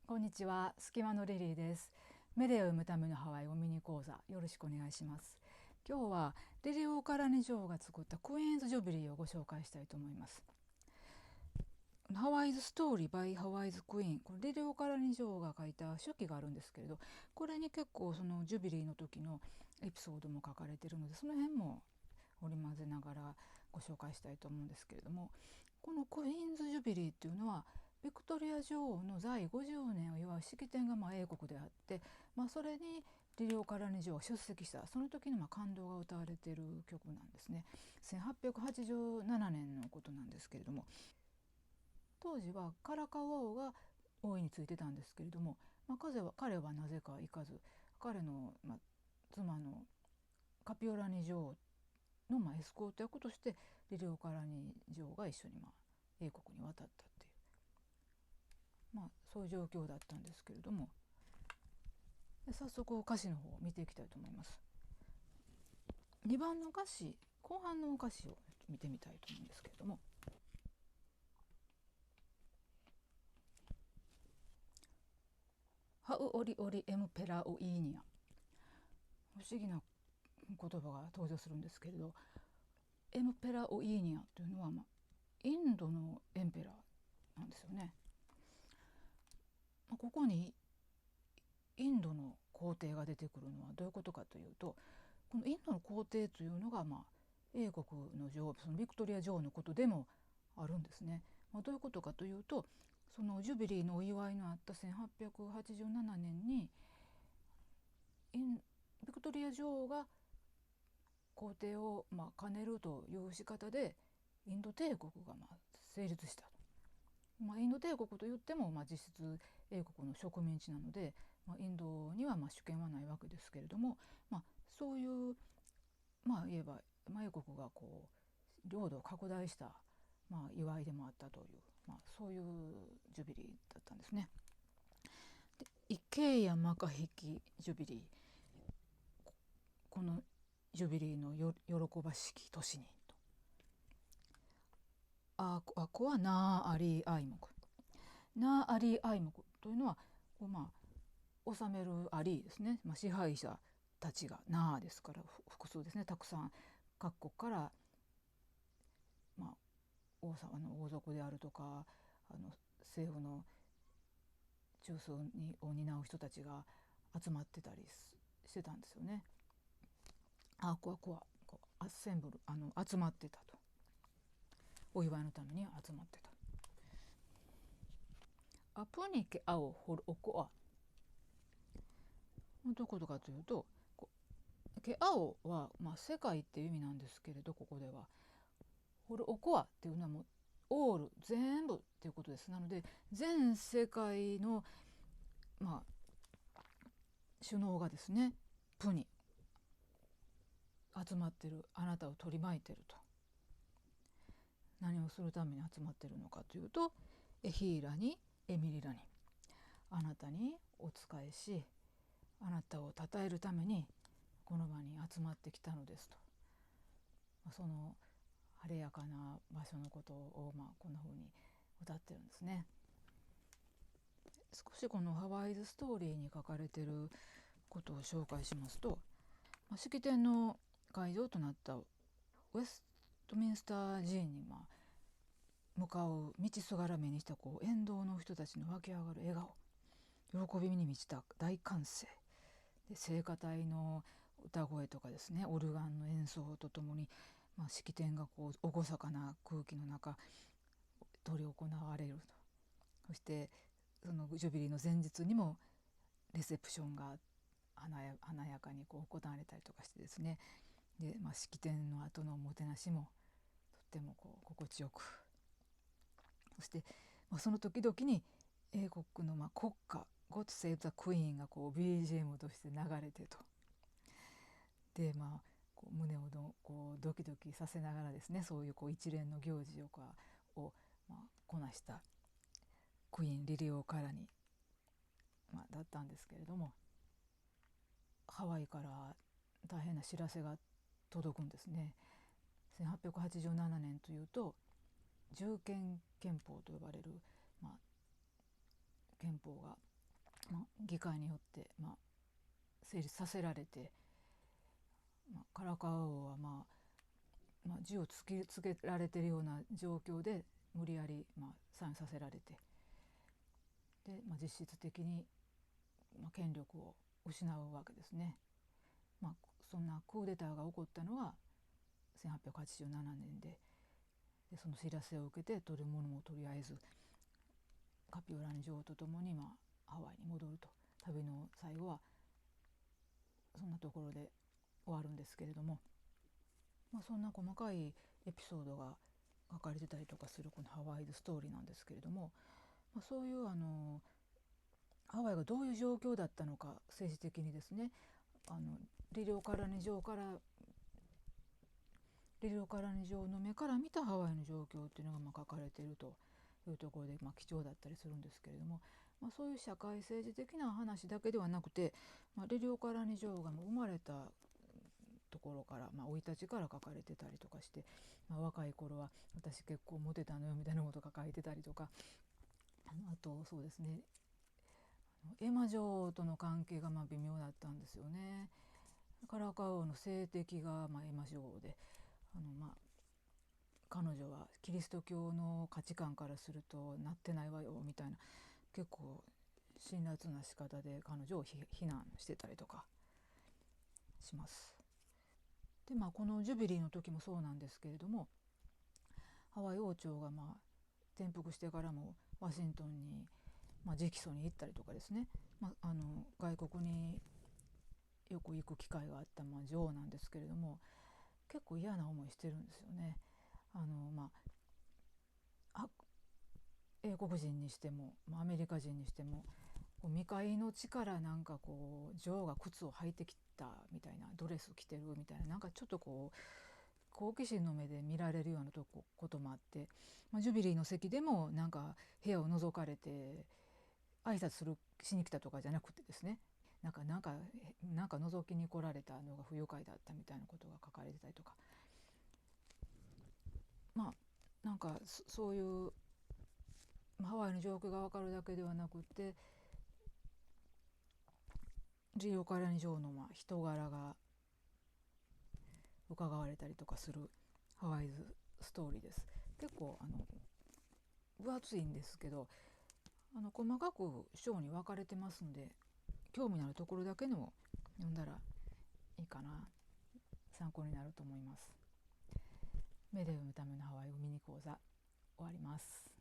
こんにちは、隙間のリリーです。メディアを読むためのハワイ語ミニ講座、よろしくお願いします。今日はリリオ・カラニ女王が作ったクイーンズ・ジュビリーをご紹介したいと思います。ハワイズ・ストーリー・バイ・ハワイズ・クイーン、これリリオ・カラニ女王が書いた手記があるんですけれど、これに結構そのジュビリーの時のエピソードも書かれているので、その辺も織り交ぜながらご紹介したいと思うんですけれども、このクイーンズ・ジュビリーっていうのはビクトリア女王の在位50年を祝う式典が英国であって、それにリリオ・カラニ女王が出席したその時の感動が歌われている曲なんですね。1887年のことなんですけれども、当時はカラカウア王が王位についてたんですけれども、彼はなぜか行かず、彼の、妻のカピオラニ女王の、エスコート役としてリリオ・カラニ女王が一緒に、英国に渡ったっていう、そういう状況だったんですけれども、早速歌詞の方を見ていきたいと思います。2番の歌詞、後半の歌詞を見てみたいと思うんですけれども、ハウオリオリエムペラウイーニア、不思議な言葉が登場するんですけれど、エムペラオイーニアというのは、インドのエンペラーなんですよね。ここにインドの皇帝が出てくるのはどういうことかというと、このインドの皇帝というのが、英国の女王、そのビクトリア女王のことでもあるんですね。どういうことかというと、そのジュビリーのお祝いのあった1887年にビクトリア女王が皇帝を兼ねるという仕方でインド帝国が成立したと。インド帝国といっても、実質英国の植民地なので、インドには主権はないわけですけれども、そういう、言えば、英国が領土を拡大した、祝いでもあったという、そういうジュビリーだったんですね。で、イケイヤマカヒキジュビリー、このジュビリーの喜ばしき年にと。あこはナーアリーアイモク、ナーアリーアイモクというのは治めるアリーですね、支配者たちが、ナーですから複数ですね、たくさん各国から、王様の王族であるとか、政府の中枢を担う人たちが集まってたりしてたんですよね。アッセンブル、集まってたと、お祝いのために集まってた。アプニケアオホルオコア、どういうことかというと、ケアオは、世界っていう意味なんですけれど、ここではホルオコアっていうのはもうオール、全部っていうことです。なので全世界の、首脳がですね、プに集まってる、あなたを取り巻いてると。何をするために集まってるのかというと、エヒーラにエミリラに、あなたにお仕えし、あなたを称えるためにこの場に集まってきたのですと。その晴れやかな場所のことを、こんな風に歌ってるんですね。少しこのハワイズストーリーに書かれてることを紹介しますと、式典の会場となったウェストミンスター寺院に、向かう道すがら目にした沿道の人たちの湧き上がる笑顔、喜びに満ちた大歓声で、聖歌隊の歌声とかですね、オルガンの演奏とともに、式典が厳かな空気の中執り行われると。そしてそのジュビリーの前日にもレセプションが華やかに行われたりとかしてですね、で、式典の後のおもてなしもとっても心地よく、そして、その時々に英国の国歌「God Save the Queen」がBGM として流れてと。で、胸をドキドキさせながらですね、そういう一連の行事をこなしたクイーンリリオ・カラニ、だったんですけれども、ハワイから大変な知らせが届くんですね。1887年というと銃剣憲法と呼ばれる、憲法が議会によって、成立させられて、カラカウアは、銃をつけられているような状況で無理やり、サインさせられて、で、実質的に、権力を失うわけですね。そんなクーデターが起こったのは1887年で、その知らせを受けて取るものもとりあえずカピオラニ女王と共に、ハワイに戻ると。旅の最後はそんなところで終わるんですけれども、そんな細かいエピソードが書かれてたりとかするこのハワイズストーリーなんですけれども、そういうハワイがどういう状況だったのか、政治的にですね、リリオカラニ城の目から見たハワイの状況っていうのが書かれているというところで、貴重だったりするんですけれども、そういう社会政治的な話だけではなくて、リリオカラニ城が生まれたところから、生い立ちから書かれてたりとかして、若い頃は私結構モテたのよみたいなことが書いてたりとか、あとそうですね、エマ女王との関係が微妙だったんですよね。カラカウアの性的がエマ女王で、彼女はキリスト教の価値観からするとなってないわよみたいな、結構辛辣な仕方で彼女を非難してたりとかします。で、このジュビリーの時もそうなんですけれども、ハワイ王朝が転覆してからもワシントンに、直訴に行ったりとかですね、外国によく行く機会があった、女王なんですけれども、結構嫌な思いしてるんですよね。英国人にしても、アメリカ人にしても、未開の地から女王が靴を履いてきたみたいな、ドレス着てるみたいな、ちょっと好奇心の目で見られるようなこともあって、ジュビリーの席でも部屋を覗かれて挨拶しに来たとかじゃなくてですね、覗きに来られたのが不愉快だったみたいなことが書かれてたりとか、そういうハワイの状況が分かるだけではなくて、リオカラニ女王の人柄が伺われたりとかするハワイズストーリーです。結構分厚いんですけど、細かく章に分かれてますんで、興味のあるところだけでも読んだらいいかな、参考になると思います。目で読むためのハワイ語ミニ講座終わります。